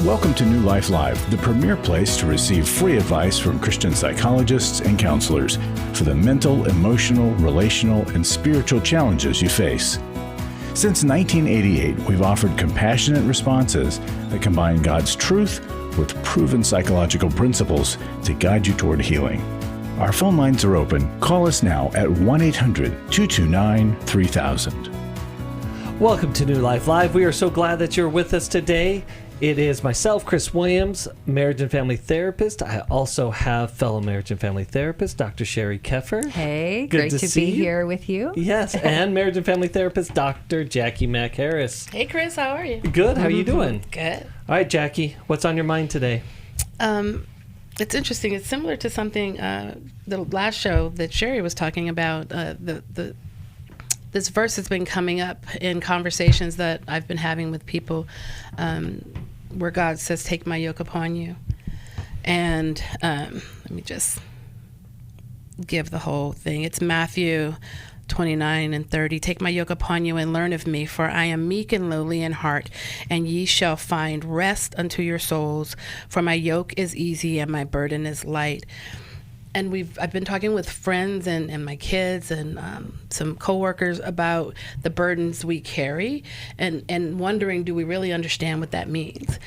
Welcome to New Life Live, the premier place to receive free advice from Christian psychologists and counselors for the mental, emotional, relational, and spiritual challenges you face. Since 1988, we've offered compassionate responses that combine God's truth with proven psychological principles to guide you toward healing. Our phone lines are open. Call us now at 1-800-229-3000. Welcome to New Life Live. We are so glad that you're with us today. It is myself, Chris Williams, marriage and family therapist. I also have fellow marriage and family therapist, Dr. Sheri Keffer. Hey, great to be here with you. Yes, and marriage and family therapist, Dr. Jacqui Mack-Harris. Hey, Chris, how are you? Good. How are you doing? Good. All right, Jacqui, what's on your mind today? It's interesting. It's similar to something the last show that Sheri was talking about. This verse has been coming up in conversations that I've been having with people, where God says, "Take my yoke upon you." And let me just give the whole thing. It's Matthew 29:30. "Take my yoke upon you and learn of me, for I am meek and lowly in heart, and ye shall find rest unto your souls. For my yoke is easy and my burden is light." And I've been talking with friends and my kids and some coworkers about the burdens we carry and wondering, do we really understand what that means?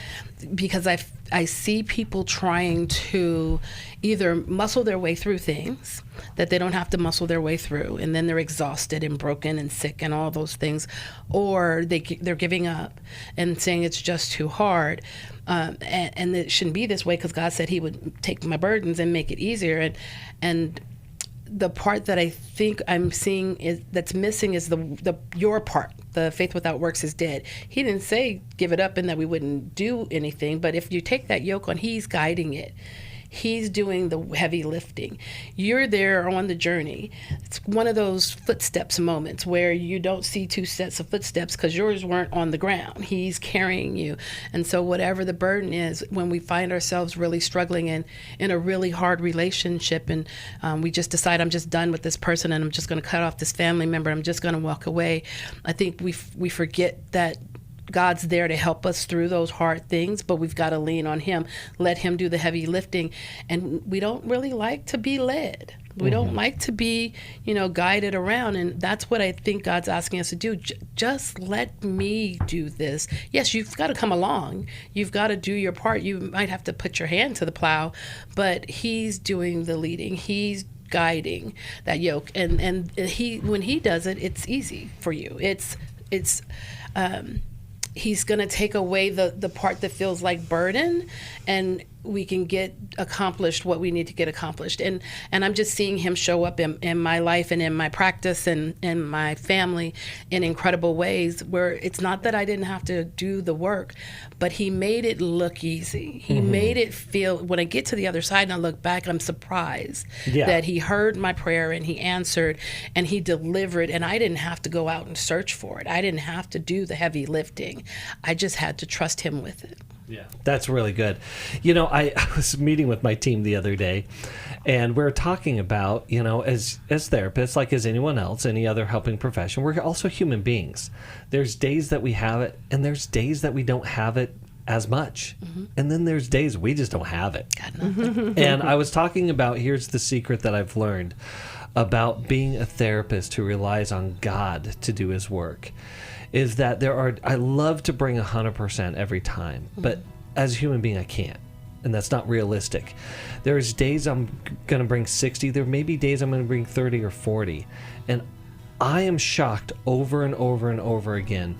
Because I see people trying to either muscle their way through things that they don't have to muscle their way through, and then they're exhausted and broken and sick and all those things, or they're giving up and saying it's just too hard. And it shouldn't be this way because God said he would take my burdens and make it easier. And the part that I think I'm seeing that's missing is your part. The faith without works is dead. He didn't say give it up and that we wouldn't do anything, but if you take that yoke on, he's guiding it. He's doing the heavy lifting. You're there on the journey. It's one of those footsteps moments where you don't see two sets of footsteps because yours weren't on the ground. He's carrying you. And so whatever the burden is, when we find ourselves really struggling in a really hard relationship and we just decide, I'm just done with this person and I'm just going to cut off this family member, I'm just going to walk away, I think we forget that God's there to help us through those hard things, but we've got to lean on him, let him do the heavy lifting. And we don't really like to be led. We don't like to be, guided around. And that's what I think God's asking us to do. Just let me do this. Yes, you've got to come along. You've got to do your part. You might have to put your hand to the plow, but he's doing the leading. He's guiding that yoke. And when he does it, it's easy for you. He's going to take away the part that feels like burden, and we can get accomplished what we need to get accomplished. And I'm just seeing him show up in my life and in my practice and in my family in incredible ways where it's not that I didn't have to do the work, but he made it look easy. He made it feel, when I get to the other side and I look back, I'm surprised that he heard my prayer and he answered and he delivered, and I didn't have to go out and search for it. I didn't have to do the heavy lifting. I just had to trust him with it. Yeah, that's really good. I was meeting with my team the other day, and we're talking about, as therapists, like as anyone else, any other helping profession, we're also human beings. There's days that we have it, and there's days that we don't have it as much. And then there's days we just don't have it. And I was talking about, here's the secret that I've learned about being a therapist who relies on God to do his work. Is that I love to bring 100% every time, but as a human being, I can't. And that's not realistic. There's days I'm going to bring 60. There may be days I'm going to bring 30 or 40. And I am shocked over and over and over again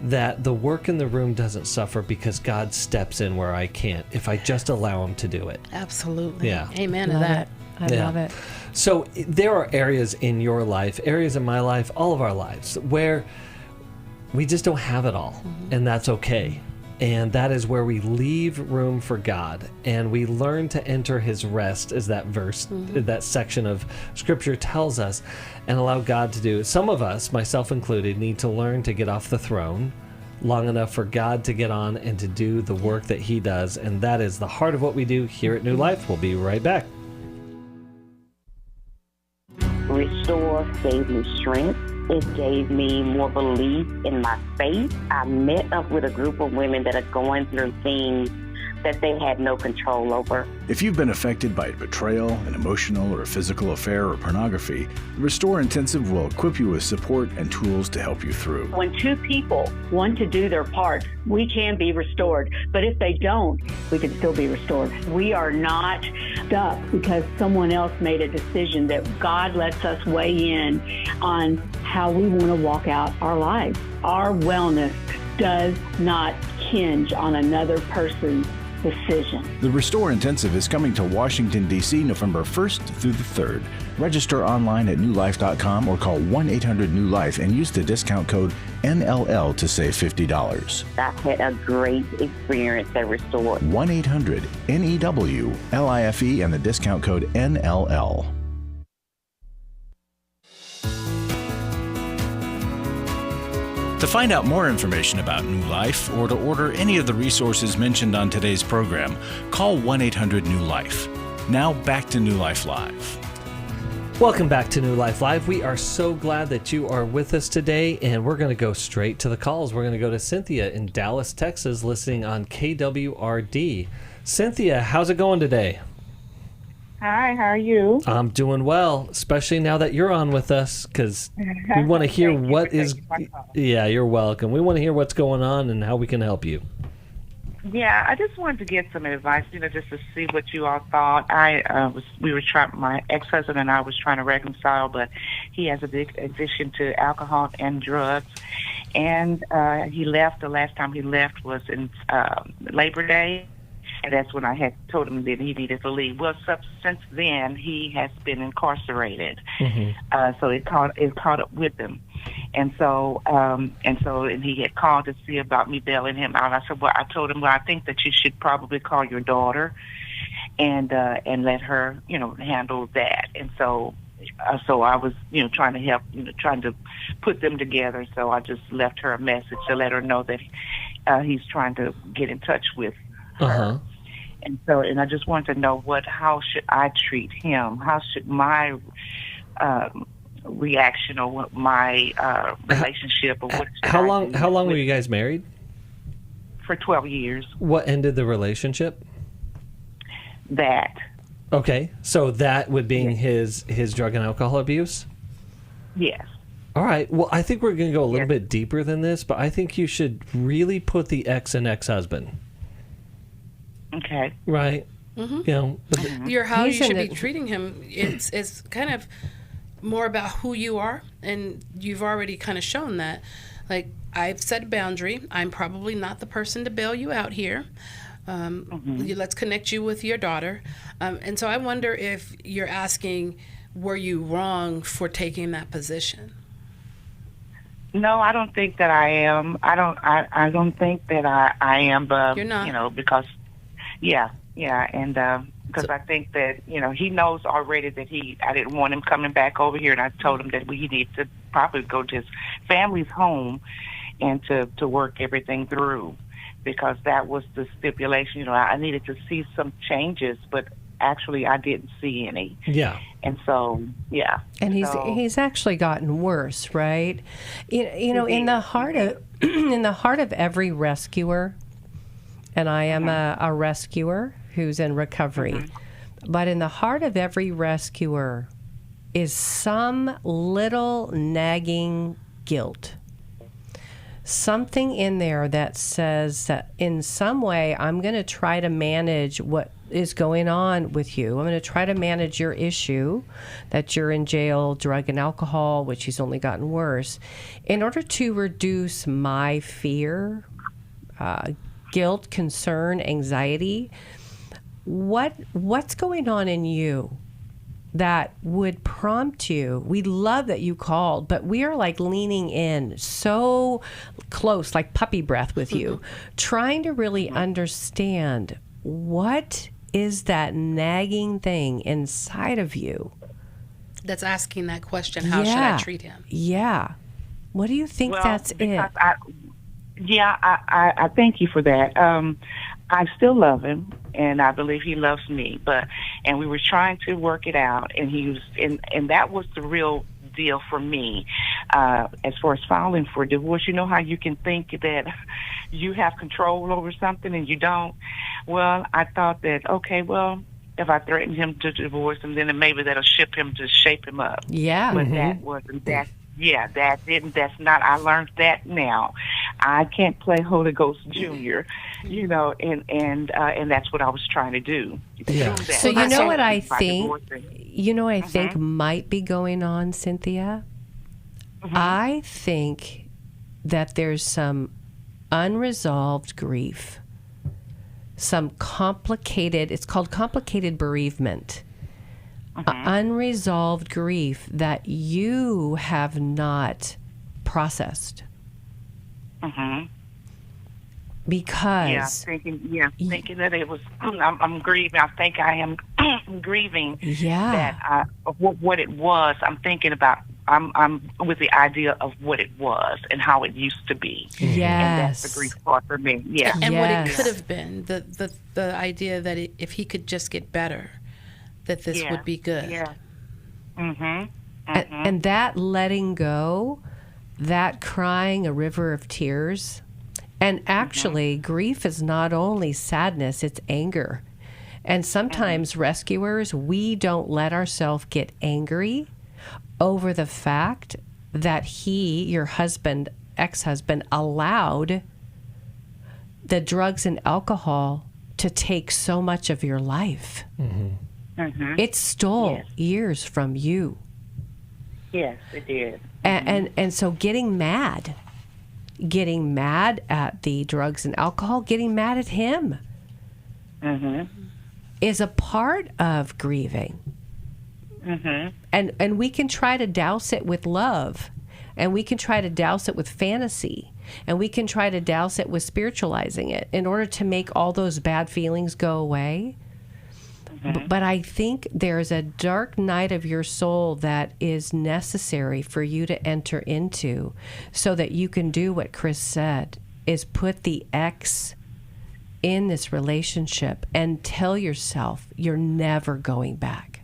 that the work in the room doesn't suffer because God steps in where I can't, if I just allow him to do it. Absolutely. Yeah. Amen to that. I love it. So there are areas in your life, areas in my life, all of our lives, where we just don't have it all, and that's okay. And that is where we leave room for God, and we learn to enter his rest, as that verse, that section of Scripture tells us, and allow God to do it. Some of us, myself included, need to learn to get off the throne long enough for God to get on and to do the work that he does, and that is the heart of what we do here at New Life. We'll be right back. Restore, gave me strength, It gave me more belief in my faith. I met up with a group of women that are going through things that they had no control over. If you've been affected by betrayal, an emotional or physical affair, or pornography, the Restore Intensive will equip you with support and tools to help you through. When two people want to do their part, we can be restored. But if they don't, we can still be restored. We are not stuck because someone else made a decision. That God lets us weigh in on how we want to walk out our lives. Our wellness does not hinge on another person's decision. The Restore Intensive is coming to Washington, D.C. November 1st through the 3rd. Register online at newlife.com or call 1-800-NEW-LIFE and use the discount code NLL to save $50. I had a great experience at Restore. 1-800-NEW-LIFE and the discount code NLL. To find out more information about New Life or to order any of the resources mentioned on today's program, call 1-800-NEW-LIFE. Now back to New Life Live. Welcome back to New Life Live. We are so glad that you are with us today, and we're going to go straight to the calls. We're going to go to Cynthia in Dallas, Texas, listening on KWRD. Cynthia, how's it going today? Hi, how are you? I'm doing well, especially now that you're on with us, because we want to hear what is... Yeah, you're welcome. We want to hear what's going on and how we can help you. Yeah, I just wanted to get some advice, just to see what you all thought. My ex-husband and I was trying to reconcile, but he has a big addiction to alcohol and drugs. And he left. The last time he left was in Labor Day. And that's when I had told him that he needed to leave. Well, since then, he has been incarcerated. Mm-hmm. So it caught up with him. And so he had called to see about me bailing him out. I told him, I think that you should probably call your daughter and let her, handle that. And so I was, trying to help, trying to put them together. So I just left her a message to let her know that he's trying to get in touch with her. Uh-huh. And I just want to know how should I treat him? How should my reaction or my relationship or what? How long were you guys married? For 12 years. What ended the relationship? That. Okay, so that would be his drug and alcohol abuse? Yes. All right. Well, I think we're going to go a little bit deeper than this, but I think you should really put the ex and ex-husband. Okay. Right. Mm-hmm. How you should be treating him is kind of more about who you are, and you've already kind of shown that. Like, I've set a boundary. I'm probably not the person to bail you out here. Let's connect you with your daughter. And so I wonder if you're asking, were you wrong for taking that position? No, I don't think that I am. I don't think that I am. But you're not. Because. Yeah, and because I think that he knows already that I didn't want him coming back over here, and I told him that we need to probably go to his family's home and to work everything through, because that was the stipulation. I needed to see some changes, but actually I didn't see any. Yeah. And so, yeah. And he's actually gotten worse, right? In the heart of every rescuer. And I am a rescuer who's in recovery. Mm-hmm. But in the heart of every rescuer is some little nagging guilt. Something in there that says that in some way I'm going to try to manage what is going on with you. I'm going to try to manage your issue that you're in jail, drug and alcohol, which has only gotten worse, in order to reduce my fear, guilt, concern, anxiety. What's going on in you that would prompt you? We love that you called, but we are like leaning in so close, like puppy breath with you, trying to really understand what is that nagging thing inside of you that's asking that question. How should I treat him? Yeah. What do you think that's it? I thank you for that. I still love him, and I believe he loves me. And we were trying to work it out, and and that was the real deal for me. as far as filing for divorce, you know how you can think that you have control over something and you don't? Well, I thought that, okay, well, if I threaten him to divorce him, then maybe that'll shape him up. Yeah. But that wasn't that. Yeah, that's not. I learned that now. I can't play Holy Ghost Junior, and that's what I was trying to do. Yeah. So you know what I think? You know what I think might be going on, Cynthia? I think that there's some unresolved grief, some complicated, it's called complicated bereavement, unresolved grief that you have not processed. Because thinking that it was, I'm grieving. I think I am grieving that what it was. I'm thinking about. I'm with the idea of what it was and how it used to be. Yes, and that's the grief part for me. Yeah, and what it could have been. The idea that if he could just get better, that this would be good. Yeah. And that letting go, that crying a river of tears. And actually, grief is not only sadness, it's anger. And sometimes rescuers, we don't let ourselves get angry over the fact that he, your husband, ex-husband, allowed the drugs and alcohol to take so much of your life. It stole years from you. Yes, it did. And so getting mad at the drugs and alcohol, getting mad at him is a part of grieving. And we can try to douse it with love, and we can try to douse it with fantasy, and we can try to douse it with spiritualizing it in order to make all those bad feelings go away. But I think there's a dark night of your soul that is necessary for you to enter into so that you can do what Chris said, is put the ex in this relationship and tell yourself you're never going back.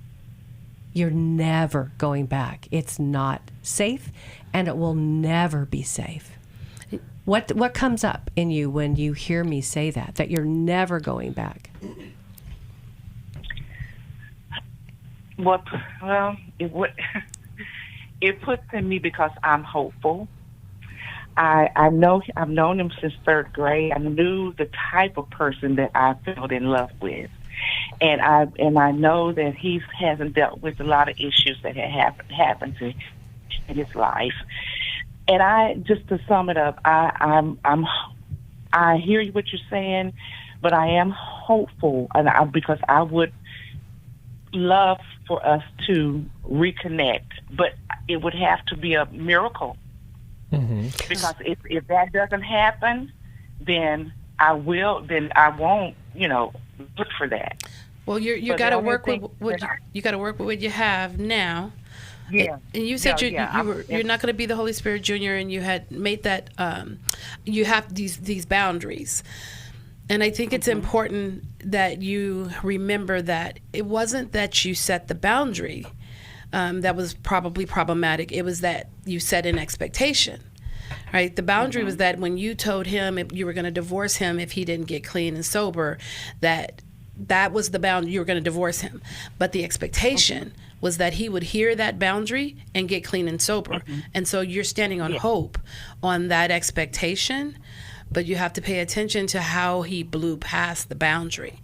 You're never going back. It's not safe, and it will never be safe. What comes up in you when you hear me say that you're never going back? It puts in me because I'm hopeful. I know I've known him since third grade. I knew the type of person that I fell in love with, and I know that he hasn't dealt with a lot of issues that had happened to in his life. And just to sum it up, I hear what you're saying, but I am hopeful, and because I would love for us to reconnect, but it would have to be a miracle. Because if that doesn't happen, then I won't, look for that. Well, you got to work with what you have now. Yeah. And you said you're not going to be the Holy Spirit Junior, and you had made that you have these boundaries. And I think it's important that you remember that it wasn't that you set the boundary that was probably problematic. It was that you set an expectation, right? The boundary was that when you told him if you were going to divorce him if he didn't get clean and sober, that was the boundary. You were going to divorce him. But the expectation was that he would hear that boundary and get clean and sober. And so you're standing on hope on that expectation. But you have to pay attention to how he blew past the boundary,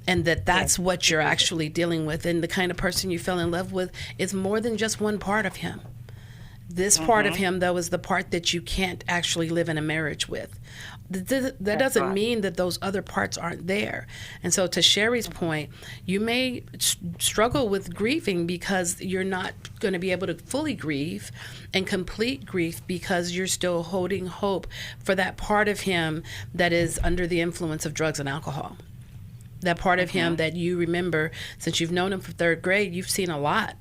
and that's what you're actually dealing with. And the kind of person you fell in love with is more than just one part of him. This part of him, though, is the part that you can't actually live in a marriage with. That doesn't mean that those other parts aren't there. And so to Sheri's point, you may struggle with grieving because you're not going to be able to fully grieve and complete grief because you're still holding hope for that part of him that is under the influence of drugs and alcohol. That part of him that you remember, since you've known him from third grade, you've seen a lot,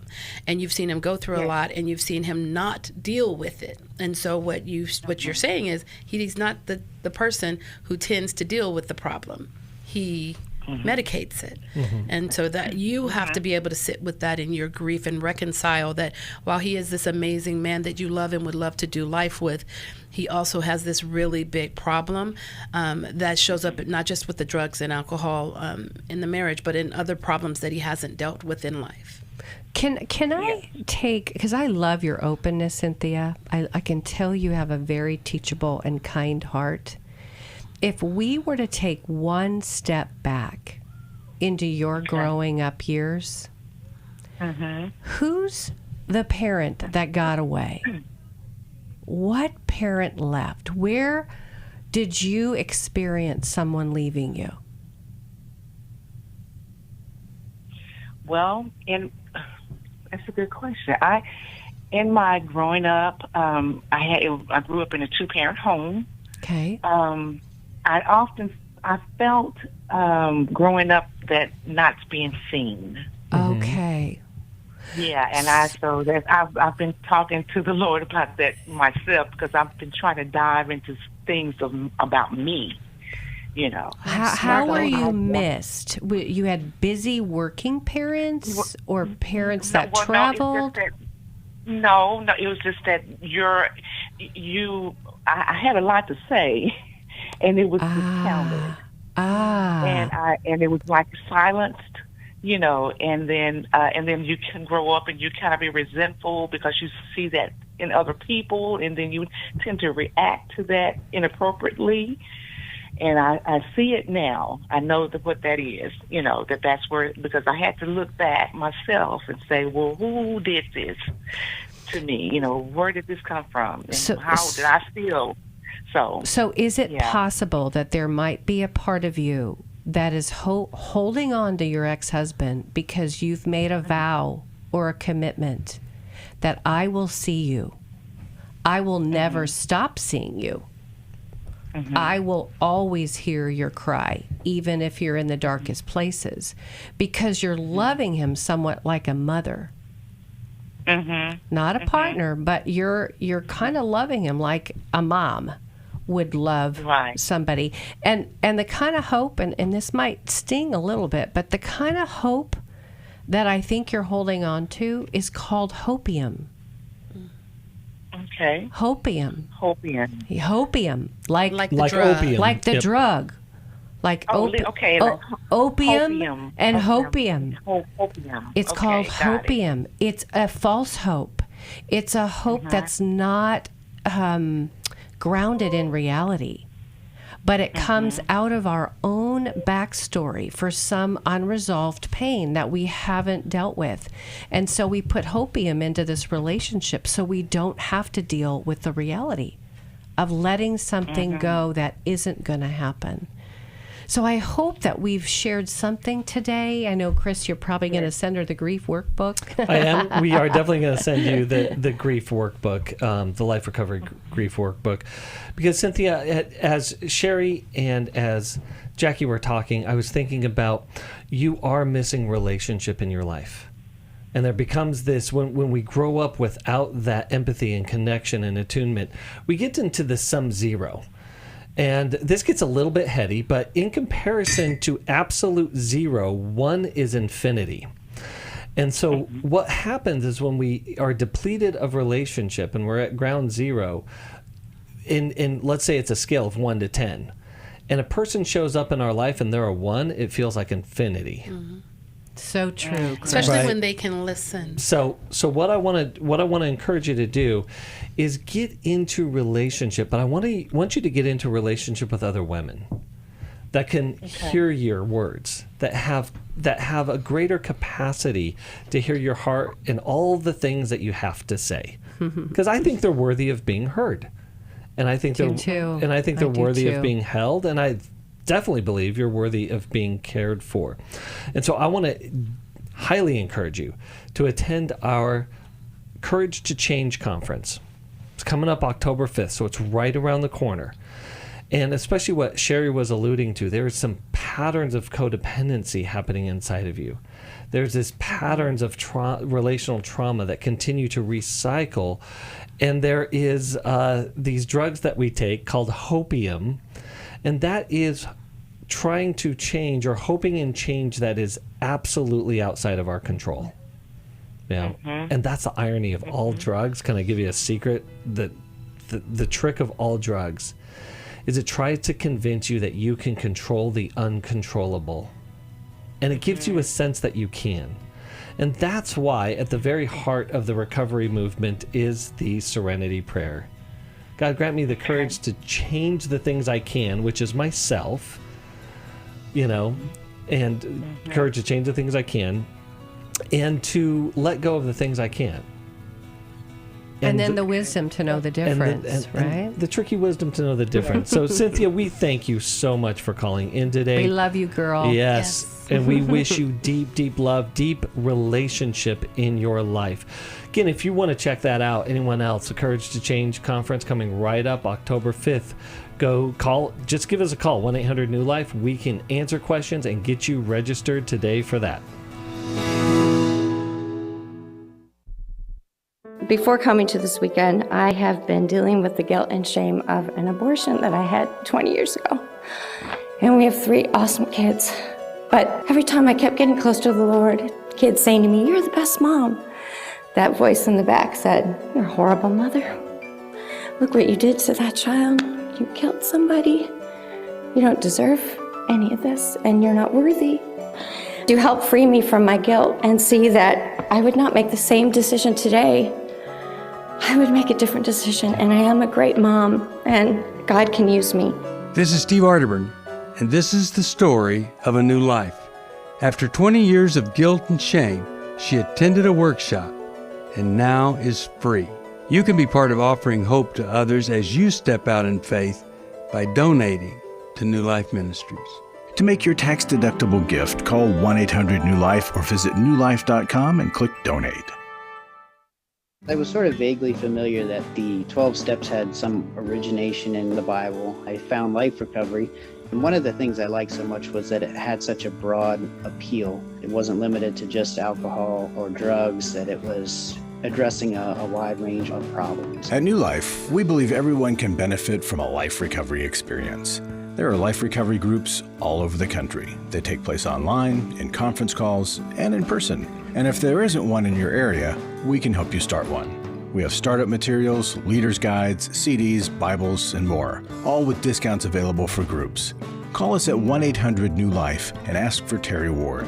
and you've seen him go through a lot, and you've seen him not deal with it. And so what you're saying is he's not the person who tends to deal with the problem. He medicates it. And so that you have to be able to sit with that in your grief and reconcile that while he is this amazing man that you love and would love to do life with, he also has this really big problem that shows up not just with the drugs and alcohol in the marriage, but in other problems that he hasn't dealt with in life. Can I take, because I love your openness, Cynthia. I can tell you have a very teachable and kind heart. If we were to take one step back into your growing up years, who's the parent that got away? What parent left? Where did you experience someone leaving you? Well, that's a good question. In my growing up, I grew up in a 2-parent home. Okay. I felt growing up that not being seen. Okay. Yeah, and I've been talking to the Lord about that myself because I've been trying to dive into things about me. How were you missed? You had busy working parents or parents that traveled? No, it was just that I had a lot to say, and it was discounted. And it was like silenced, and then you can grow up and you kind of be resentful because you see that in other people, and then you tend to react to that inappropriately. And I see it now. I know what that is, that's where, because I had to look back myself and say, well, who did this to me? Where did this come from? And how did I feel? So is it possible that there might be a part of you that is holding on to your ex-husband because you've made a vow or a commitment that I will see you. I will never stop seeing you. I will always hear your cry, even if you're in the darkest places, because you're loving him somewhat like a mother. Not a partner, but you're kind of loving him like a mom would love somebody. And the kind of hope, and this might sting a little bit, but the kind of hope that I think you're holding on to is called hopium. Okay. Hopium. Like the drug. Opium. Like the drug. Like opium and hopium. Hopium. It's called hopium. It's a false hope. It's a hope that's not grounded in reality. But it comes out of our own backstory for some unresolved pain that we haven't dealt with. And so we put hopium into this relationship so we don't have to deal with the reality of letting something go that isn't going to happen. So I hope that we've shared something today. I know, Chris, you're probably going to send her the grief workbook. I am. We are definitely going to send you the grief workbook, the Life Recovery Grief Workbook. Because, Cynthia, as Sheri and as Jacqui were talking, I was thinking about you are missing relationship in your life. And there becomes this, when we grow up without that empathy and connection and attunement, we get into the sum zero. And this gets a little bit heady, but in comparison to absolute zero, 1 is infinity. And so what happens is when we are depleted of relationship and we're at ground zero, in let's say it's a scale of 1 to 10, and a person shows up in our life and they're a 1, it feels like infinity. So true, especially when they can listen. So what I want to encourage you to do is get into relationship, but I want you to get into relationship with other women that can hear your words, that have a greater capacity to hear your heart and all the things that you have to say, because I think they're worthy of being heard, and I think they're worthy of being held, and I definitely believe you're worthy of being cared for. And so I want to highly encourage you to attend our Courage to Change conference. It's coming up October 5th, so it's right around the corner. And especially what Sheri was alluding to, there are some patterns of codependency happening inside of you. There's this patterns of relational trauma that continue to recycle. And there is these drugs that we take called hopium, and that is trying to change or hoping in change that is absolutely outside of our control. Yeah. And that's the irony of all drugs. Can I give you a secret? The trick of all drugs is it tries to convince you that you can control the uncontrollable. And it gives you a sense that you can. And that's why at the very heart of the recovery movement is the serenity prayer. God, grant me the courage to change the things I can, which is myself, and courage to change the things I can, and to let go of the things I can't. And then the wisdom to know the difference, right? And the tricky wisdom to know the difference. So, Cynthia, we thank you so much for calling in today. We love you, girl. Yes. And we wish you deep, deep love, deep relationship in your life. Again, if you want to check that out, anyone else, the Courage to Change conference coming right up October 5th. Just give us a call, 1-800-NEW-LIFE. We can answer questions and get you registered today for that. Before coming to this weekend, I have been dealing with the guilt and shame of an abortion that I had 20 years ago. And we have 3 awesome kids. But every time I kept getting close to the Lord, kids saying to me, "You're the best mom." That voice in the back said, "You're a horrible mother. Look what you did to that child. You killed somebody. You don't deserve any of this, and you're not worthy." To help free me from my guilt and see that I would not make the same decision today, I would make a different decision, and I am a great mom, and God can use me. This is Steve Arterburn, and this is the story of a new life. After 20 years of guilt and shame, she attended a workshop and now is free. You can be part of offering hope to others as you step out in faith by donating to New Life Ministries. To make your tax-deductible gift, call 1-800-NEW-LIFE or visit newlife.com and click Donate. I was sort of vaguely familiar that the 12 steps had some origination in the Bible. I found Life Recovery, and one of the things I liked so much was that it had such a broad appeal. It wasn't limited to just alcohol or drugs, that it was addressing a wide range of problems. At New Life, we believe everyone can benefit from a life recovery experience. There are life recovery groups all over the country. They take place online, in conference calls, and in person. And if there isn't one in your area, we can help you start one. We have startup materials, leaders' guides, CDs, Bibles, and more, all with discounts available for groups. Call us at 1-800-NEW-LIFE and ask for Terry Ward.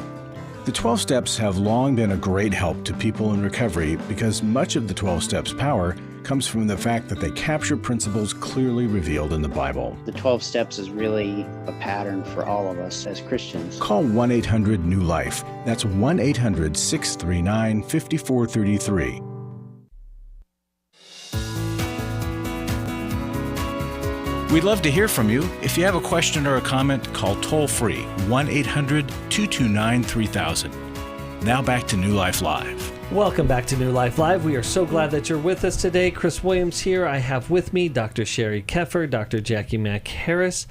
The 12 Steps have long been a great help to people in recovery because much of the 12 Steps' power comes from the fact that they capture principles clearly revealed in the Bible. The 12 Steps is really a pattern for all of us as Christians. Call 1-800-NEW-LIFE. That's 1-800-639-5433. We'd love to hear from you. If you have a question or a comment, call toll-free 1-800-229-3000. Now back to New Life Live. Welcome back to New Life Live. We are so glad that you're with us today. Chris Williams here. I have with me Dr. Sheri Keffer, Dr. Jacqui Mack-Harris.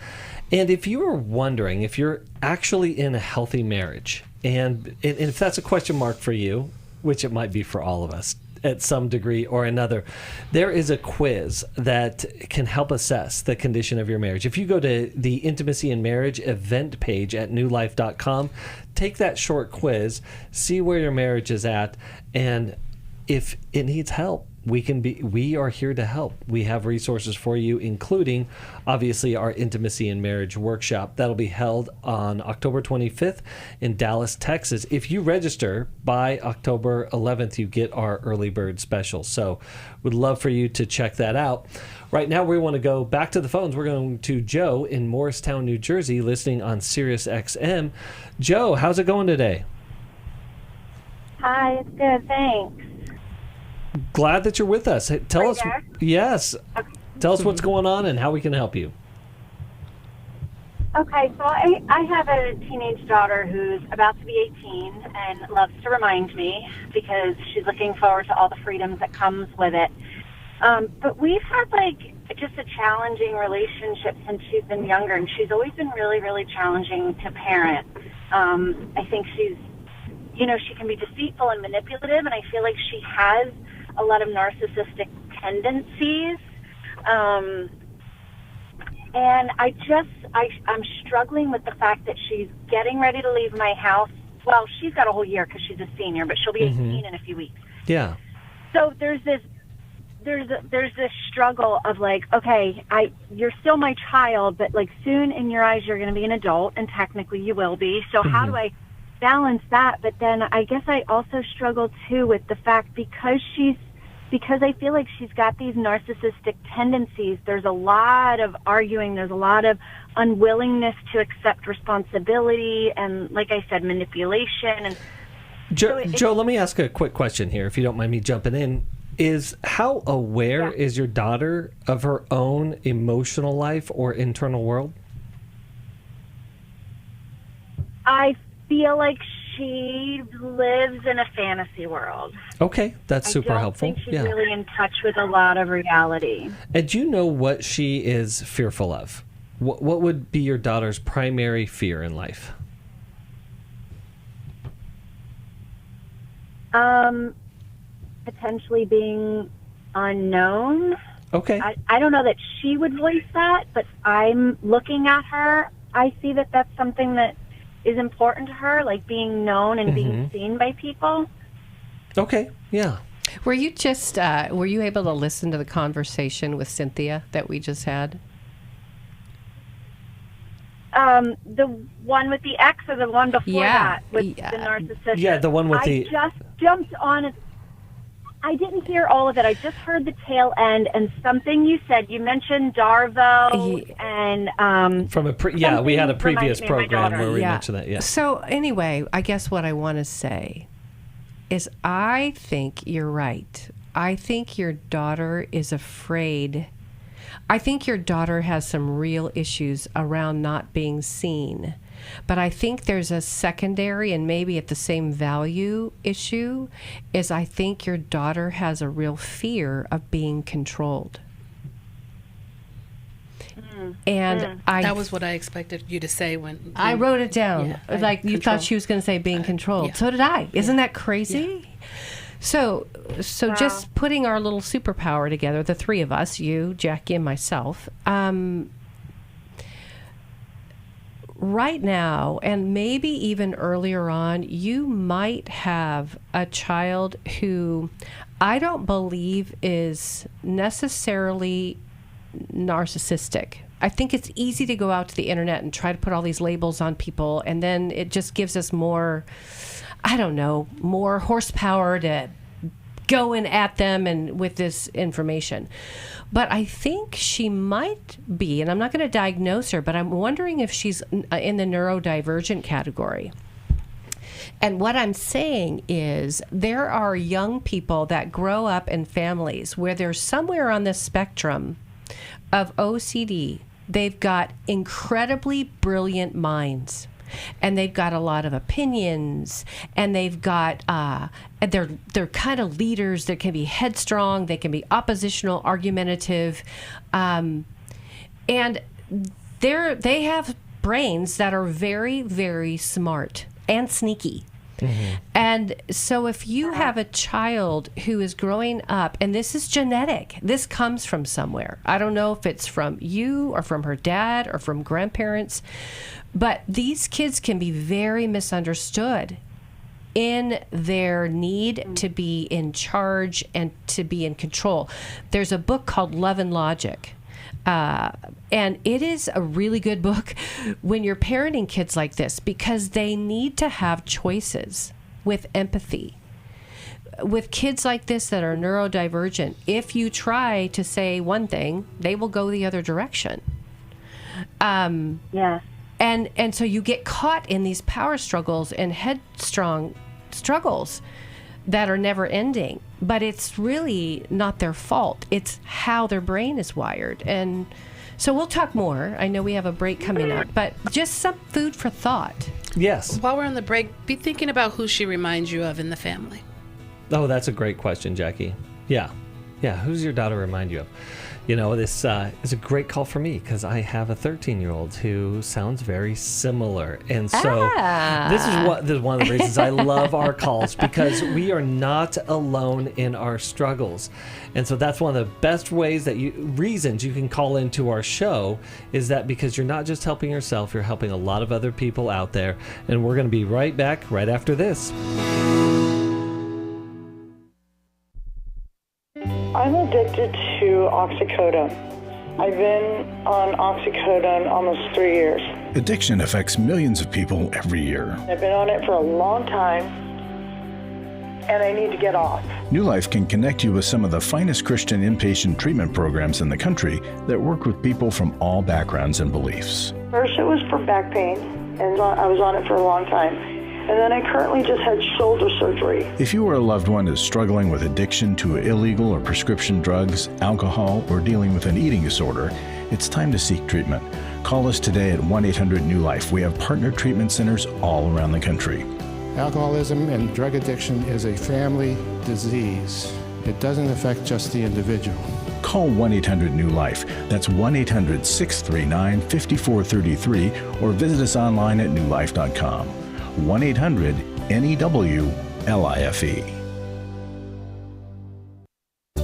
And if you are wondering if you're actually in a healthy marriage, and if that's a question mark for you, which it might be for all of us at some degree or another, there is a quiz that can help assess the condition of your marriage. If you go to the Intimacy and Marriage event page at newlife.com, take that short quiz, see where your marriage is at, and if it needs help, we are here to help. We have resources for you, including obviously our Intimacy and Marriage workshop that'll be held on October 25th in Dallas, Texas. If you register by October 11th, you get our early bird special. So we'd love for you to check that out. Right now, we want to go back to the phones. We're going to Joe in Morristown, New Jersey, listening on Sirius XM. Joe, how's it going today? Hi, it's good, thanks. Glad that you're with us. Hey, tell us. There? Yes. Okay. Tell us what's going on and how we can help you. Okay, so I have a teenage daughter who's about to be 18 and loves to remind me because she's looking forward to all the freedoms that comes with it. But we've had just a challenging relationship since she's been younger, and she's always been really, really challenging to parent. I think she's, she can be deceitful and manipulative, and I feel like she has a lot of narcissistic tendencies. And I'm struggling with the fact that she's getting ready to leave my house. Well, she's got a whole year because she's a senior, but she'll be 18 in a few weeks. Yeah. So there's this struggle of like, okay, you're still my child, but like soon in your eyes you're going to be an adult, and technically you will be. So how do I balance that? But then I guess I also struggle too with the fact because I feel like she's got these narcissistic tendencies. There's a lot of arguing. There's a lot of unwillingness to accept responsibility, and like I said, manipulation. And Joe, let me ask a quick question here, if you don't mind me jumping in. Is how aware is your daughter of her own emotional life or internal world? I feel like she lives in a fantasy world. Okay, that's super helpful. I don't think she's really in touch with a lot of reality. And do you know what she is fearful of? What would be your daughter's primary fear in life? Potentially being unknown. Okay. I don't know that she would voice that, but I'm looking at her. I see that that's something that is important to her, like being known and being seen by people. Okay, yeah. Were you able to listen to the conversation with Cynthia that we just had? The one with the ex or the one before that with the narcissist? Yeah, the one with I just jumped on it. I didn't hear all of it. I just heard the tail end and something you said. You mentioned Darvo and from we had a previous program where we mentioned that. Yeah. So anyway, I guess what I want to say is I think you're right. I think your daughter is afraid. I think your daughter has some real issues around not being seen. But I think there's a secondary and maybe at the same value issue is I think your daughter has a real fear of being controlled. And that was what I expected you to say when I wrote it down. You thought she was going to say being controlled. Yeah. So did I. Isn't that crazy? Yeah. So just putting our little superpower together, the three of us, you, Jacqui, and myself, right now, and maybe even earlier on, you might have a child who I don't believe is necessarily narcissistic. I think it's easy to go out to the internet and try to put all these labels on people, and then it just gives us more, more horsepower to go in at them and with this information. But I think she might be, and I'm not going to diagnose her, but I'm wondering if she's in the neurodivergent category. And what I'm saying is there are young people that grow up in families where they're somewhere on the spectrum of OCD. They've got incredibly brilliant minds. And they've got a lot of opinions, and they've got they're kind of leaders that can be headstrong, they can be oppositional, argumentative, and they have brains that are very, very smart and sneaky. And so if you have a child who is growing up, and this is genetic, this comes from somewhere. I don't know if it's from you or from her dad or from grandparents, but these kids can be very misunderstood in their need to be in charge and to be in control. There's a book called Love and Logic. And it is a really good book when you're parenting kids like this because they need to have choices with empathy. With kids like this that are neurodivergent, if you try to say one thing, they will go the other direction. Yes. And so you get caught in these power struggles and headstrong struggles that are never ending. But it's really not their fault. It's how their brain is wired. And so we'll talk more. I know we have a break coming up, but just some food for thought. Yes. While we're on the break, be thinking about who she reminds you of in the family. Oh, that's a great question, Jacqui. Yeah. Yeah, who's your daughter remind you of? You know, this is a great call for me because I have a 13-year-old who sounds very similar. And so this is one of the reasons I love our calls, because we are not alone in our struggles. And so that's one of the best reasons you can call into our show, is that because you're not just helping yourself, you're helping a lot of other people out there. And we're going to be right back right after this. I'm addicted to oxycodone. I've been on oxycodone almost 3 years. Addiction affects millions of people every year. I've been on it for a long time, and I need to get off. New Life can connect you with some of the finest Christian inpatient treatment programs in the country that work with people from all backgrounds and beliefs. First it was for back pain, and I was on it for a long time. And then I currently just had shoulder surgery. If you or a loved one is struggling with addiction to illegal or prescription drugs, alcohol, or dealing with an eating disorder, it's time to seek treatment. Call us today at 1-800-NEW-LIFE. We have partner treatment centers all around the country. Alcoholism and drug addiction is a family disease. It doesn't affect just the individual. Call 1-800-NEW-LIFE. That's 1-800-639-5433, or visit us online at newlife.com. 1-800-NEW-LIFE.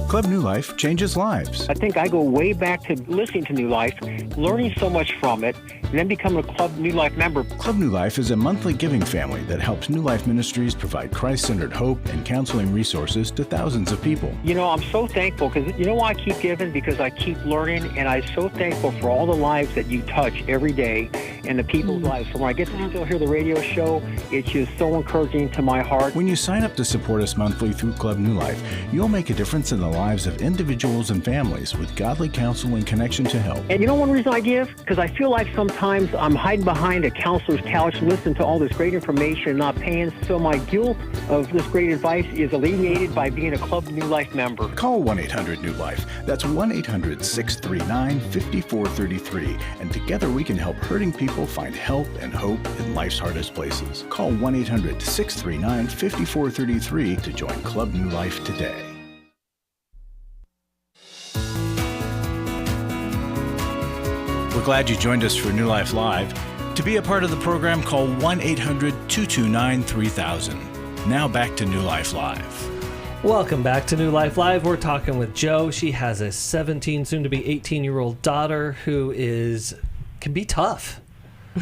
Club New Life changes lives. I think I go way back to listening to New Life, learning so much from it, and then becoming a Club New Life member. Club New Life is a monthly giving family that helps New Life Ministries provide Christ-centered hope and counseling resources to thousands of people. You know, I'm so thankful because you know why I keep giving? Because I keep learning, and I'm so thankful for all the lives that you touch every day and the people's lives. So when I get to still hear the radio show, it's just so encouraging to my heart. When you sign up to support us monthly through Club New Life, you'll make a difference in the lives of individuals and families with godly counsel and connection to help. And you know one reason I give? Because I feel like sometimes I'm hiding behind a counselor's couch listening to all this great information and not paying. So my guilt of this great advice is alleviated by being a Club New Life member. Call 1-800-NEW-LIFE. That's 1-800-639-5433. And together we can help hurting people find help and hope in life's hardest places. Call 1-800-639-5433 to join Club New Life today. We're glad you joined us for New Life Live. To be a part of the program, call 1-800-229-3000. Now back to New Life Live. Welcome back to New Life Live. We're talking with Jo. She has a 17, soon-to-be 18-year-old daughter who can be tough.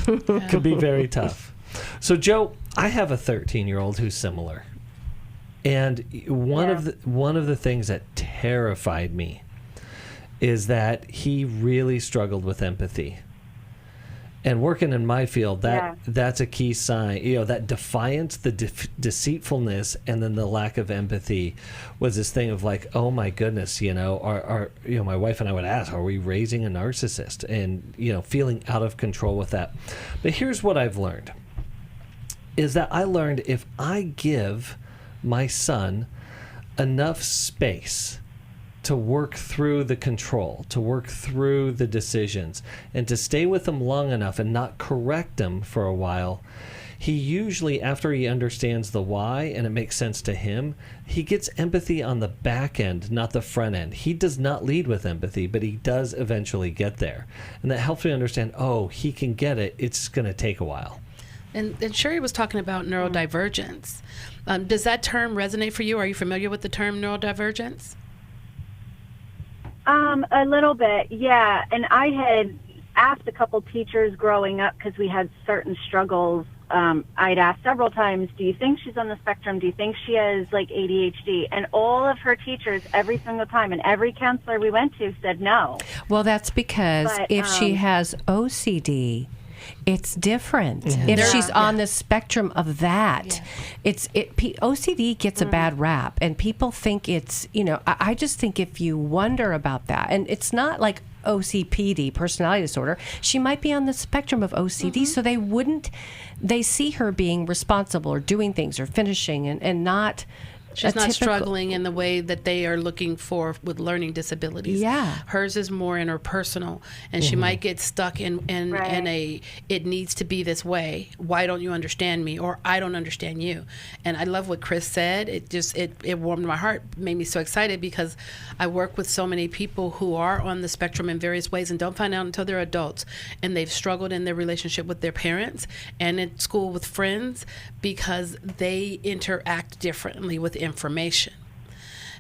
Can be very tough. So, Jo, I have a 13-year-old who's similar. And one of the things that terrified me is that he really struggled with empathy. And working in my field, that's a key sign. You know, that defiance, the deceitfulness, and then the lack of empathy was this thing of like, oh my goodness, you know, my wife and I would ask, are we raising a narcissist? And, you know, feeling out of control with that. But here's what I've learned, is that I learned if I give my son enough space to work through the control, to work through the decisions, and to stay with them long enough and not correct them for a while, he usually, after he understands the why and it makes sense to him, he gets empathy on the back end, not the front end. He does not lead with empathy, but he does eventually get there. And that helps me understand, oh, he can get it. It's going to take a while. And Sheri was talking about neurodivergence. Does that term resonate for you? Are you familiar with the term neurodivergence? A little bit, yeah. And I had asked a couple teachers growing up because we had certain struggles. I'd asked several times, do you think she's on the spectrum? Do you think she has like ADHD? And all of her teachers every single time and every counselor we went to said no. Well, that's because if she has OCD, it's different. Mm-hmm. If she's on the spectrum of that, OCD gets a bad rap, and people think it's, you know, I just think if you wonder about that, and it's not like OCPD, personality disorder, she might be on the spectrum of OCD, so they see her being responsible or doing things or finishing and not She's not struggling in the way that they are looking for with learning disabilities. Yeah. Hers is more interpersonal, and she might get stuck in a, it needs to be this way. Why don't you understand me? Or I don't understand you. And I love what Chris said. It warmed my heart, made me so excited, because I work with so many people who are on the spectrum in various ways and don't find out until they're adults. And they've struggled in their relationship with their parents and in school with friends because they interact differently with information.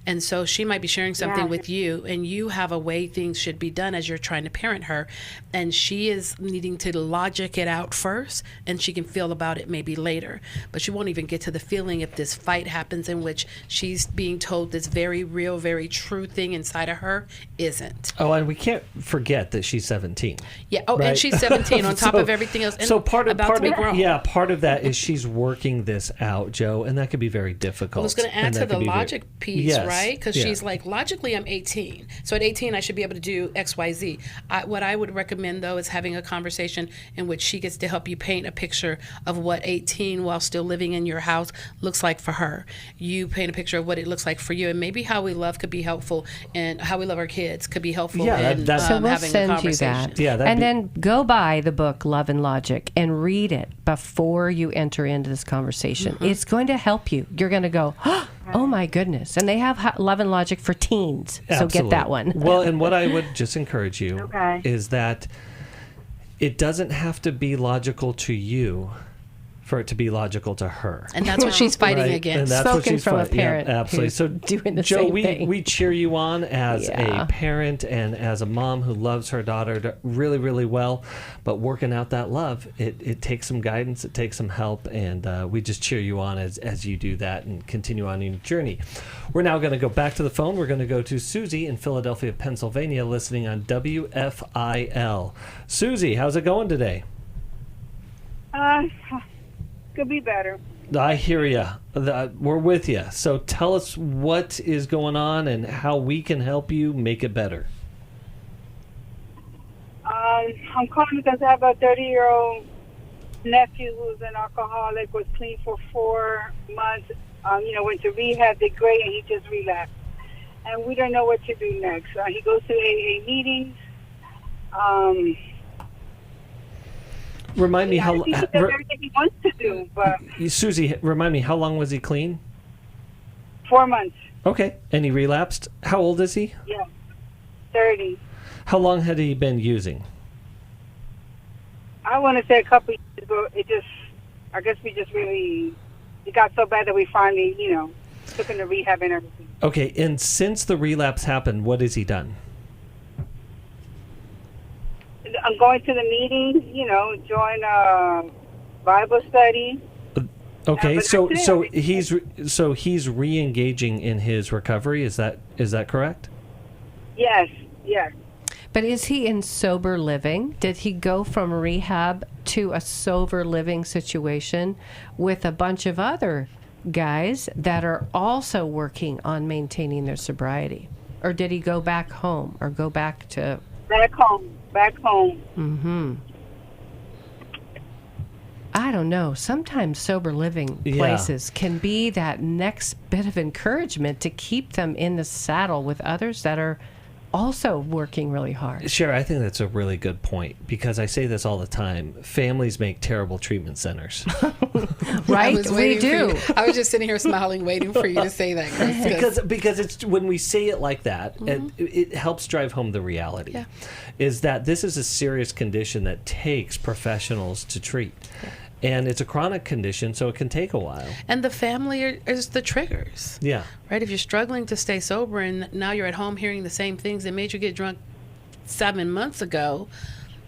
And so she might be sharing something with you, and you have a way things should be done as you're trying to parent her, and she is needing to logic it out first, and she can feel about it maybe later. But she won't even get to the feeling if this fight happens in which she's being told this very real, very true thing inside of her isn't. Oh, and we can't forget that she's 17. Yeah. Oh, right? And she's 17 on top of everything else. And part of that is she's working this out, Joe, and that could be very difficult. Well, it's going to add to the logic piece, right? Because she's like, logically, I'm 18. So at 18, I should be able to do X, Y, Z. What I would recommend, though, is having a conversation in which she gets to help you paint a picture of what 18, while still living in your house, looks like for her. You paint a picture of what it looks like for you. And maybe how we love could be helpful, and how we love our kids could be helpful in so we'll having send a conversation. you that. And then go buy the book, Love and Logic, and read it before you enter into this conversation. It's going to help you. You're going to go, oh my goodness. And they have Love and Logic for teens. So get that one. Well, and what I would just encourage you is that it doesn't have to be logical to you for it to be logical to her. And that's what she's fighting against. And that's Spoken what she's from fighting. a parent. Yeah, absolutely. So doing the Joe, same thing. we cheer you on as a parent and as a mom who loves her daughter really, really well. But working out that love, it takes some guidance, it takes some help, and we just cheer you on as you do that and continue on your journey. We're now going to go back to the phone. We're going to go to Susie in Philadelphia, Pennsylvania, listening on WFIL. Susie, how's it going today? Could be better. I hear you. We're with you. So tell us what is going on and how we can help you make it better. I'm calling because I have a 30-year-old nephew who's an alcoholic, was clean for 4 months, went to rehab, did great, and he just relapsed. And we don't know what to do next. He goes to AA meetings. Remind me how. He does everything he wants to do, but Susie, remind me, how long was he clean? 4 months. Okay, and he relapsed. How old is he? Yeah, 30. How long had he been using? I want to say a couple of years ago. I guess it got so bad that we finally, took him to rehab and everything. Okay, and since the relapse happened, what has he done? I'm going to the meetings, join a Bible study. Okay, so he's re-engaging in his recovery. Is that correct? Yes. But is he in sober living? Did he go from rehab to a sober living situation with a bunch of other guys that are also working on maintaining their sobriety? Or did he go back home or go back to... Back home. Mm-hmm. I don't know. Sometimes sober living places can be that next bit of encouragement to keep them in the saddle with others that are also working really hard. Sheri, I think that's a really good point, because I say this all the time. Families make terrible treatment centers. Right? We do. I was just sitting here smiling, waiting for you to say that, Chris. Because it's when we say it like that, it helps drive home the reality. Yeah. Is that this is a serious condition that takes professionals to treat. Yeah. And it's a chronic condition, so it can take a while. And the family is the triggers. Yeah. Right? If you're struggling to stay sober and now you're at home hearing the same things that made you get drunk 7 months ago,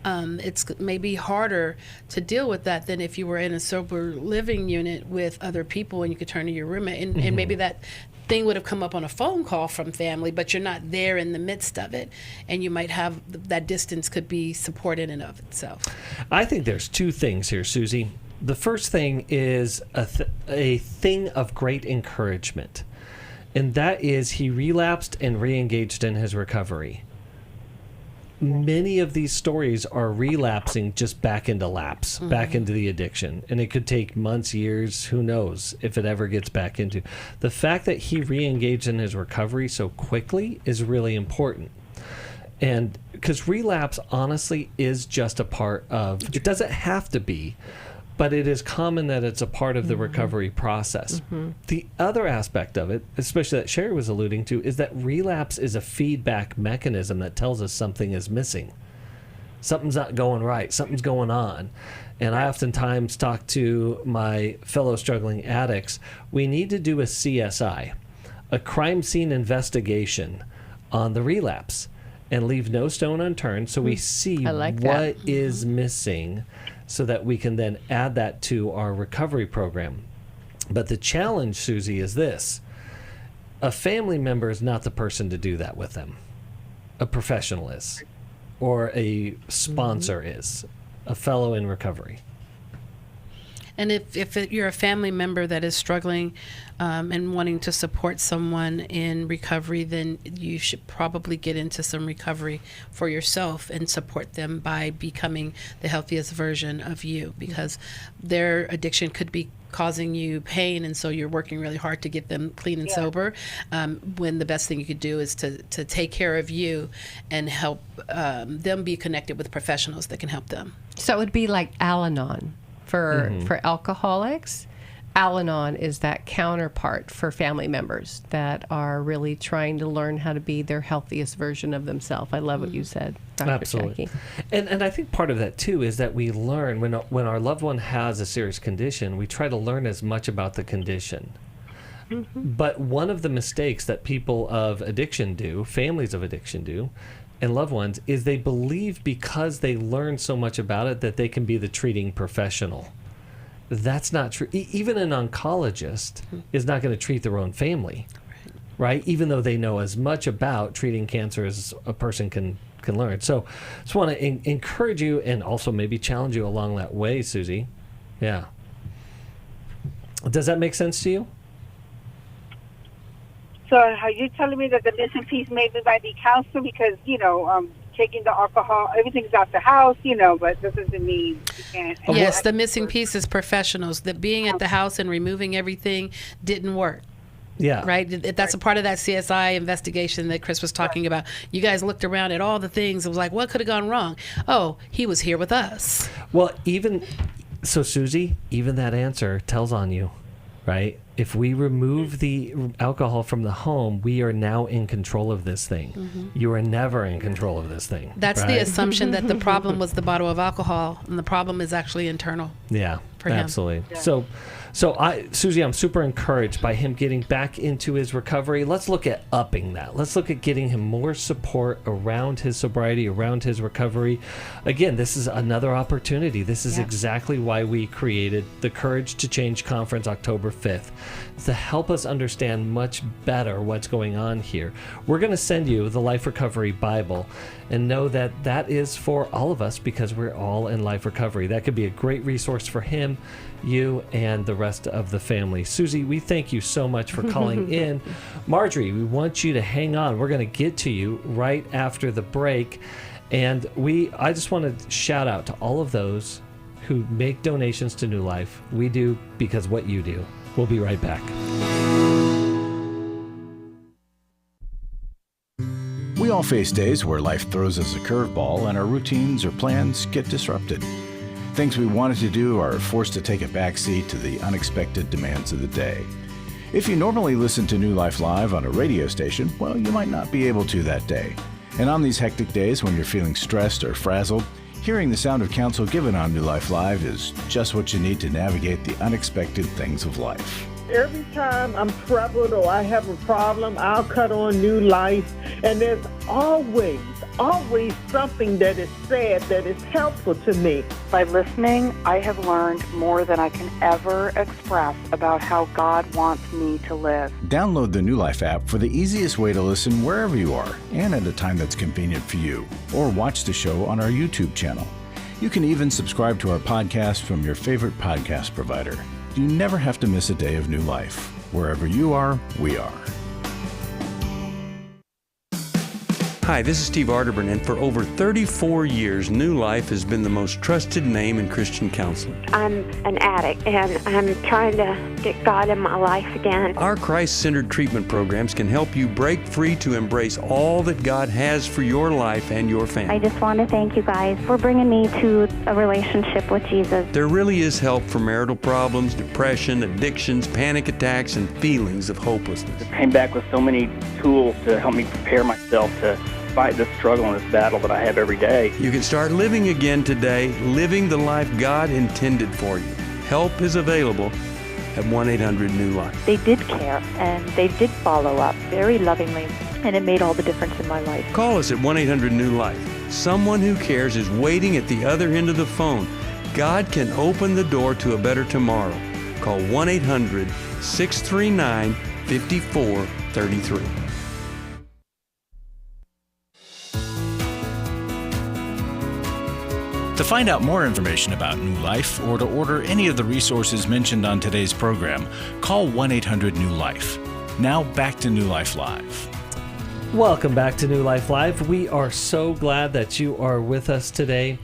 it's maybe harder to deal with that than if you were in a sober living unit with other people and you could turn to your roommate. And maybe that thing would have come up on a phone call from family, but you're not there in the midst of it. And you might have that distance could be support in and of itself. I think there's two things here, Susie. The first thing is a thing of great encouragement. And that is he relapsed and re-engaged in his recovery. many of these stories are relapsing just back into lapse, back into the addiction. And it could take months, years, who knows if it ever gets back into. The fact that he re-engaged in his recovery so quickly is really important. And because relapse, honestly, is just a part of, it doesn't have to be, but it is common that it's a part of the recovery process. The other aspect of it, especially that Sheri was alluding to, is that relapse is a feedback mechanism that tells us something is missing. Something's not going right. Something's going on. And I oftentimes talk to my fellow struggling addicts. We need to do a CSI, a crime scene investigation on the relapse, and leave no stone unturned so we see what is missing, so that we can then add that to our recovery program. But the challenge, Susie, is this. A family member is not the person to do that with them. A professional is. Or a sponsor is. A fellow in recovery. And if you're a family member that is struggling and wanting to support someone in recovery, then you should probably get into some recovery for yourself and support them by becoming the healthiest version of you, because their addiction could be causing you pain, and so you're working really hard to get them clean and sober, when the best thing you could do is to take care of you and help them be connected with professionals that can help them. So it would be like Al-Anon. For alcoholics, Al-Anon is that counterpart for family members that are really trying to learn how to be their healthiest version of themselves. I love what you said, Dr. Absolutely. Jacqui. And I think part of that, too, is that we learn, when our loved one has a serious condition, we try to learn as much about the condition. But one of the mistakes that people of addiction do, families of addiction do, and loved ones, is they believe because they learn so much about it that they can be the treating professional. That's not true. Even an oncologist is not going to treat their own family, right? Even though they know as much about treating cancer as a person can learn. So I just want to encourage you and also maybe challenge you along that way, Susie. Yeah. Does that make sense to you? So are you telling me that the missing piece maybe might be counselor, because, taking the alcohol, everything's out the house, but that doesn't mean you can't. Yes, the missing piece is professionals. That being at the house and removing everything didn't work. Yeah. Right? That's a part of that CSI investigation that Chris was talking about. You guys looked around at all the things. It was like, what could have gone wrong? Oh, he was here with us. Well, so Susie, even that answer tells on you, right? If we remove the alcohol from the home, we are now in control of this thing. You are never in control of this thing. That's right? the assumption that the problem was the bottle of alcohol, and the problem is actually internal. Yeah, for him. absolutely. Yeah. So Susie, I'm super encouraged by him getting back into his recovery. Let's look at upping that. Let's look at getting him more support around his sobriety, around his recovery. Again, this is another opportunity. This is exactly why we created the Courage to Change Conference October 5th, to help us understand much better what's going on here. We're going to send you the Life Recovery Bible, and know that that is for all of us because we're all in life recovery. That could be a great resource for him, you, and the rest of the family. Susie, we thank you so much for calling in. Marjorie, we want you to hang on. We're going to get to you right after the break. And I just want to shout out to all of those who make donations to New Life. We do because what you do. We'll be right back. We all face days where life throws us a curveball and our routines or plans get disrupted. Things we wanted to do are forced to take a backseat to the unexpected demands of the day. If you normally listen to New Life Live on a radio station, well, you might not be able to that day. And on these hectic days when you're feeling stressed or frazzled, hearing the sound of counsel given on New Life Live is just what you need to navigate the unexpected things of life. Every time I'm troubled or I have a problem, I'll cut on New Life, and there's always something that is said that is helpful to me. By listening, I have learned more than I can ever express about how God wants me to live. Download the New Life app for the easiest way to listen wherever you are and at a time that's convenient for you, or watch the show on our YouTube channel. You can even subscribe to our podcast from your favorite podcast provider. You never have to miss a day of New Life. Wherever you are, we are. Hi, this is Steve Arterburn, and for over 34 years, New Life has been the most trusted name in Christian counseling. I'm an addict, and I'm trying to get God in my life again. Our Christ-centered treatment programs can help you break free to embrace all that God has for your life and your family. I just want to thank you guys for bringing me to a relationship with Jesus. There really is help for marital problems, depression, addictions, panic attacks, and feelings of hopelessness. I came back with so many tools to help me prepare myself to fight this struggle and this battle that I have every day. You can start living again today, living the life God intended for you. Help is available at 1-800-NEW-LIFE. They did care, and they did follow up very lovingly, and it made all the difference in my life. Call us at 1-800-NEW-LIFE. Someone who cares is waiting at the other end of the phone. God can open the door to a better tomorrow. Call 1-800-639-5433. To find out more information about New Life or to order any of the resources mentioned on today's program, call 1-800-NEW-LIFE. Now back to New Life Live. Welcome back to New Life Live. We are so glad that you are with us today.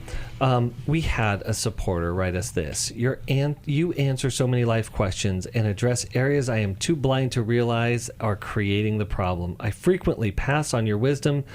We had a supporter write us this. You answer so many life questions and address areas I am too blind to realize are creating the problem. I frequently pass on your wisdom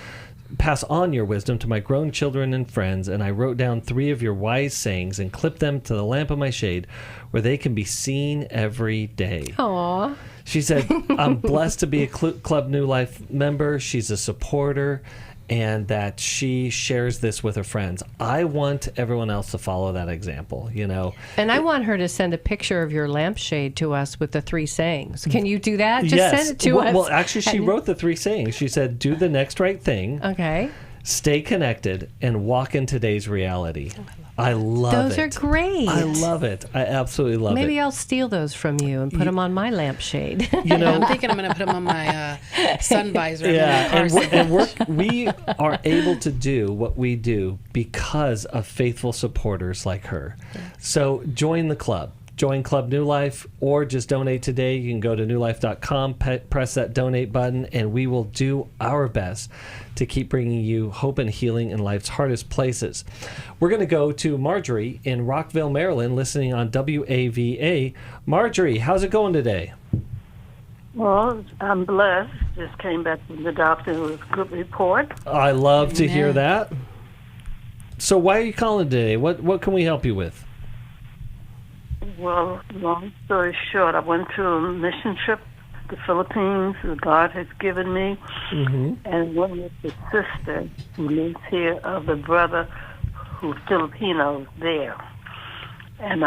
to my grown children and friends, and I wrote down 3 of your wise sayings and clipped them to the lamp of my shade where they can be seen every day. Aww. She said, I'm blessed to be a Club New Life member. She's a supporter, and that she shares this with her friends. I want everyone else to follow that example, you know. And I want her to send a picture of your lampshade to us with the 3 sayings. Can you do that? Just yes. send it to us. Well, actually, she wrote the 3 sayings. She said, do the next right thing. Okay. Stay connected and walk in today's reality. I love those it. Those are great. I love it. I absolutely love it. Maybe I'll steal those from you and put them on my lampshade. You know, I'm thinking I'm going to put them on my sun visor. Yeah, we are able to do what we do because of faithful supporters like her. So join the club. Join Club New Life, or just donate today. You can go to newlife.com, press that donate button, and we will do our best to keep bringing you hope and healing in life's hardest places. We're going to go to Marjorie in Rockville, Maryland, listening on WAVA. Marjorie, how's it going today? Well, I'm blessed. Just came back from the doctor with a good report. I love to hear that. So why are you calling today? What can we help you with? Well, long story short, I went to a mission trip to the Philippines that God has given me, and went with the sister who lives here of the brother who's Filipino there. And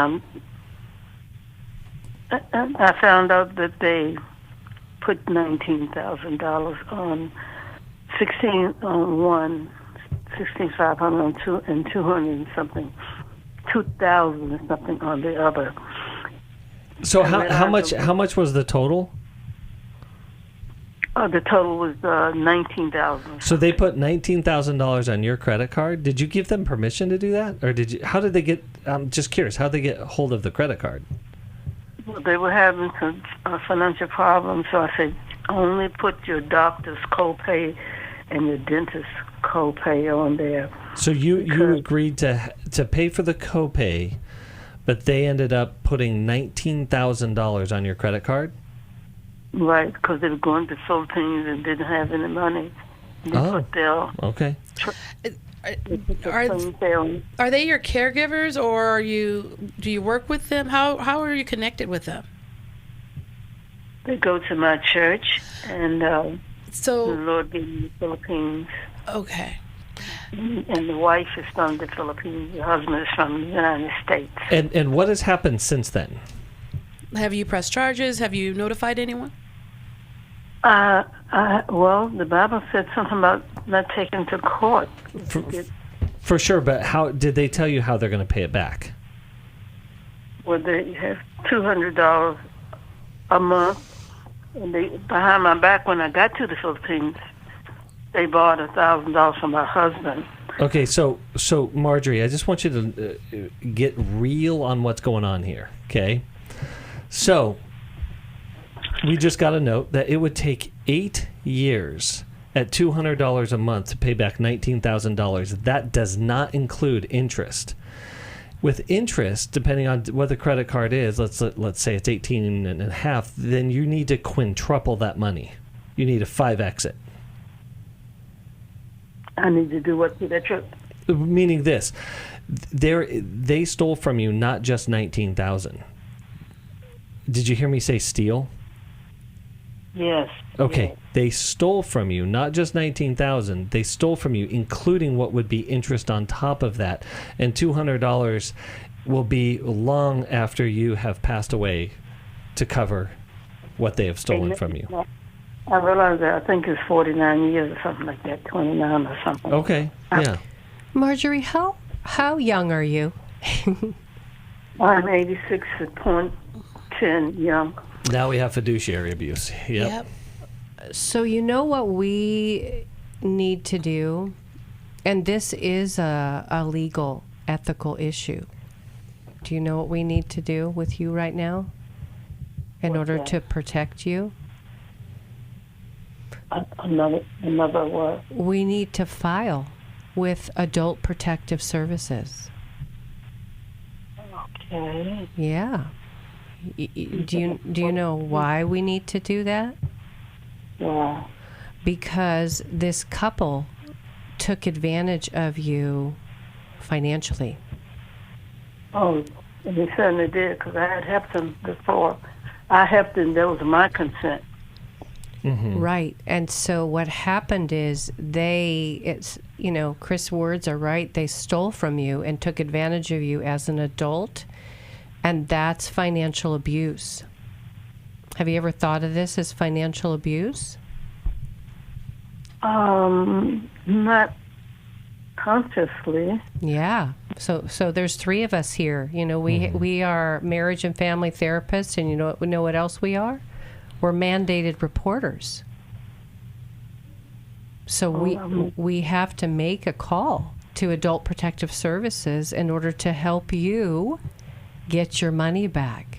I found out that they put $19,000 on 1,650 on two, and 200 and something. 2,000 or something on the other. So how much was the total? The total was $19,000. So they put $19,000 on your credit card. Did you give them permission to do that, or did you? How did they get? I'm just curious. How did they get hold of the credit card? Well, they were having some financial problems, so I said, only put your doctor's copay and your dentist's copay on there. So you agreed to pay for the copay, but they ended up putting $19,000 on your credit card? Right, because they were going to the Philippines and didn't have any money. Okay. Are they your caregivers, or do you work with them? How are you connected with them? They go to my church, and the Lord gave me the Philippines. Okay. And the wife is from the Philippines. The husband is from the United States. And what has happened since then? Have you pressed charges? Have you notified anyone? Well, the Bible said something about not taking to court. For sure, but how did they tell you how they're going to pay it back? Well, they have $200 a month, and they behind my back when I got to the Philippines, they bought $1,000 from my husband. Okay, so Marjorie, I just want you to get real on what's going on here, okay? So we just got a note that it would take 8 years at $200 a month to pay back $19,000. That does not include interest. With interest, depending on what the credit card is, let's say it's 18 and a half, then you need to quintuple that money. You need a 5x it. I need to do what to that trip? Meaning this, they stole from you not just $19,000. Did you hear me say steal? Yes. Okay, yes. They stole from you not just $19,000. They stole from you, including what would be interest on top of that, and $200 will be long after you have passed away to cover what they have stolen from you. I realize that. I think it's 49 years or something like that, 29 or something. Okay, yeah. Marjorie, how young are you? I'm 86 at 10 young. Now we have fiduciary abuse. Yep. So you know what we need to do, and this is a legal, ethical issue. Do you know what we need to do with you right now in order to protect you? Another what? We need to file with Adult Protective Services. Okay. Yeah. Do you know why we need to do that? Yeah. Because this couple took advantage of you financially. Oh, and he certainly did, because I had helped him before. I helped him. That was my consent. Mm-hmm. Right. And so what happened is Chris' words are right. They stole from you and took advantage of you as an adult, and that's financial abuse. Have you ever thought of this as financial abuse? Not consciously. Yeah. So there's three of us here. We are marriage and family therapists, and you know what else we are? We're mandated reporters. So we have to make a call to Adult Protective Services in order to help you get your money back.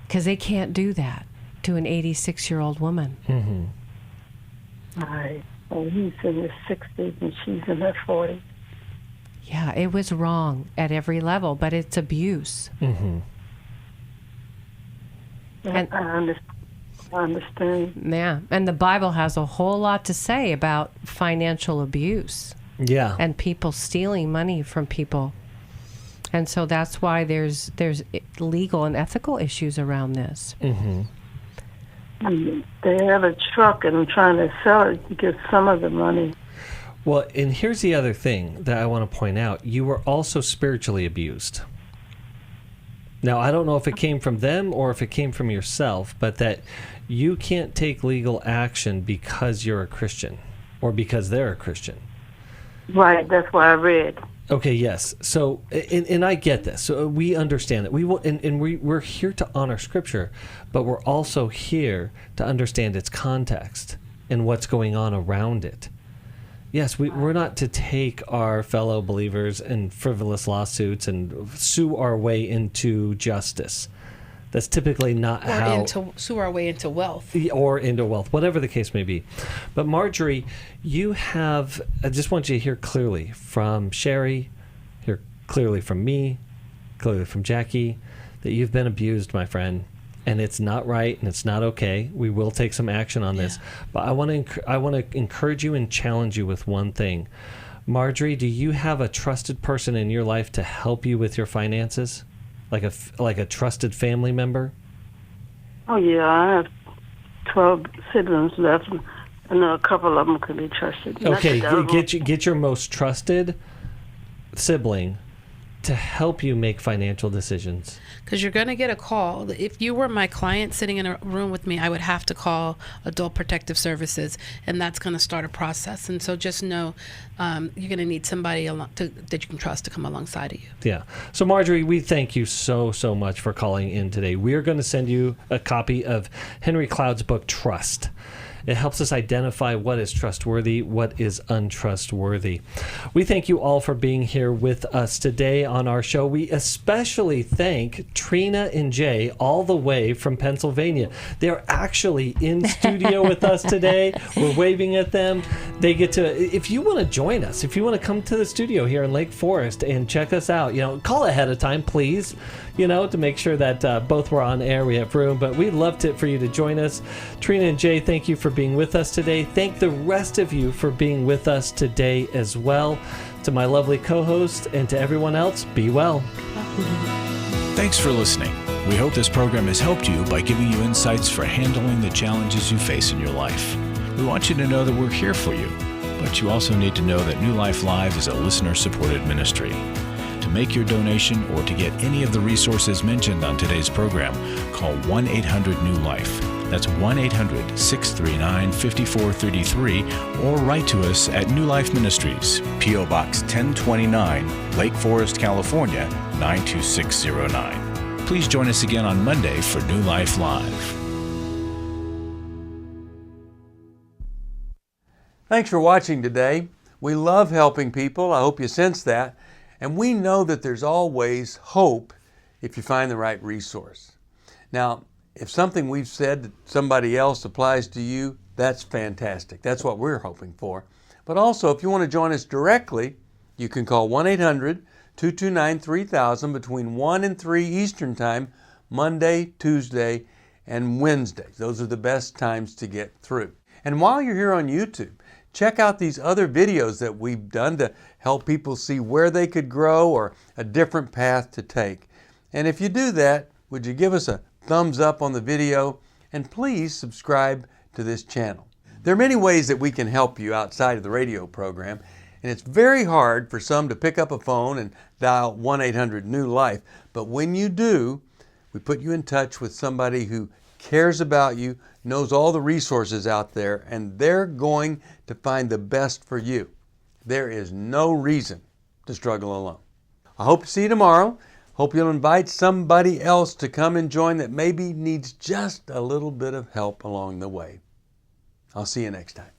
Because they can't do that to an 86-year-old woman. Mm-hmm. Right. Well, he's in his 60s and she's in her 40s. Yeah, it was wrong at every level, but it's abuse. Mm-hmm. And I understand. Yeah, and the Bible has a whole lot to say about financial abuse. Yeah. And people stealing money from people. And so that's why there's legal and ethical issues around this. Mm-hmm. They have a truck and I'm trying to sell it to get some of the money. Well, and here's the other thing that I want to point out. You were also spiritually abused. Now, I don't know if it came from them or if it came from yourself, but that you can't take legal action because you're a Christian or because they're a Christian. Right, that's what I read. Okay, yes. So, and I get this. So we understand that. We're here to honor Scripture, but we're also here to understand its context and what's going on around it. Yes, we're not to take our fellow believers in frivolous lawsuits and sue our way into justice. That's typically not sue our way into wealth. Or into wealth, whatever the case may be. But Marjorie, I just want you to hear clearly from Sheri, hear clearly from me, clearly from Jacqui, that you've been abused, my friend. And it's not right, and it's not okay. We will take some action on this. But I want to encourage you and challenge you with one thing. Marjorie, do you have a trusted person in your life to help you with your finances? Like a trusted family member? Oh, yeah. I have 12 siblings left, and a couple of them can be trusted. Okay, get your most trusted sibling to help you make financial decisions. Because you're going to get a call. If you were my client sitting in a room with me, I would have to call Adult Protective Services, and that's going to start a process. And so just know you're going to need somebody that you can trust to come alongside of you. Yeah. So Marjorie, we thank you so much for calling in today. We are going to send you a copy of Henry Cloud's book, Trust. It helps us identify what is trustworthy, what is untrustworthy. We thank you all for being here with us today on our show. We especially thank Trina and Jay all the way from Pennsylvania. They're actually in studio with us today. We're waving at them. They get to, if you want to join us, if you want to come to the studio here in Lake Forest and check us out, call ahead of time, please, to make sure that both were on air. We have room, but we'd love for you to join us. Trina and Jay, thank you for being with us today. Thank the rest of you for being with us today as well. To my lovely co-host and to everyone else, be well. Thanks for listening. We hope this program has helped you by giving you insights for handling the challenges you face in your life. We want you to know that we're here for you, but you also need to know that New Life Live is a listener-supported ministry. To make your donation or to get any of the resources mentioned on today's program, call 1-800-NEW-LIFE. That's 1-800-639-5433, or write to us at New Life Ministries, P.O. Box 1029, Lake Forest, California, 92609. Please join us again on Monday for New Life Live. Thanks for watching today. We love helping people. I hope you sense that. And we know that there's always hope if you find the right resource. Now, if something we've said to somebody else applies to you, that's fantastic. That's what we're hoping for. But also, if you want to join us directly, you can call 1-800-229-3000 between 1 and 3 Eastern Time, Monday, Tuesday, and Wednesday. Those are the best times to get through. And while you're here on YouTube, check out these other videos that we've done to help people see where they could grow or a different path to take. And if you do that, would you give us a thumbs up on the video? And please subscribe to this channel. There are many ways that we can help you outside of the radio program, and it's very hard for some to pick up a phone and dial 1-800-NEW-LIFE. But when you do, we put you in touch with somebody who cares about you, knows all the resources out there, and they're going to find the best for you. There is no reason to struggle alone. I hope to see you tomorrow. Hope you'll invite somebody else to come and join that maybe needs just a little bit of help along the way. I'll see you next time.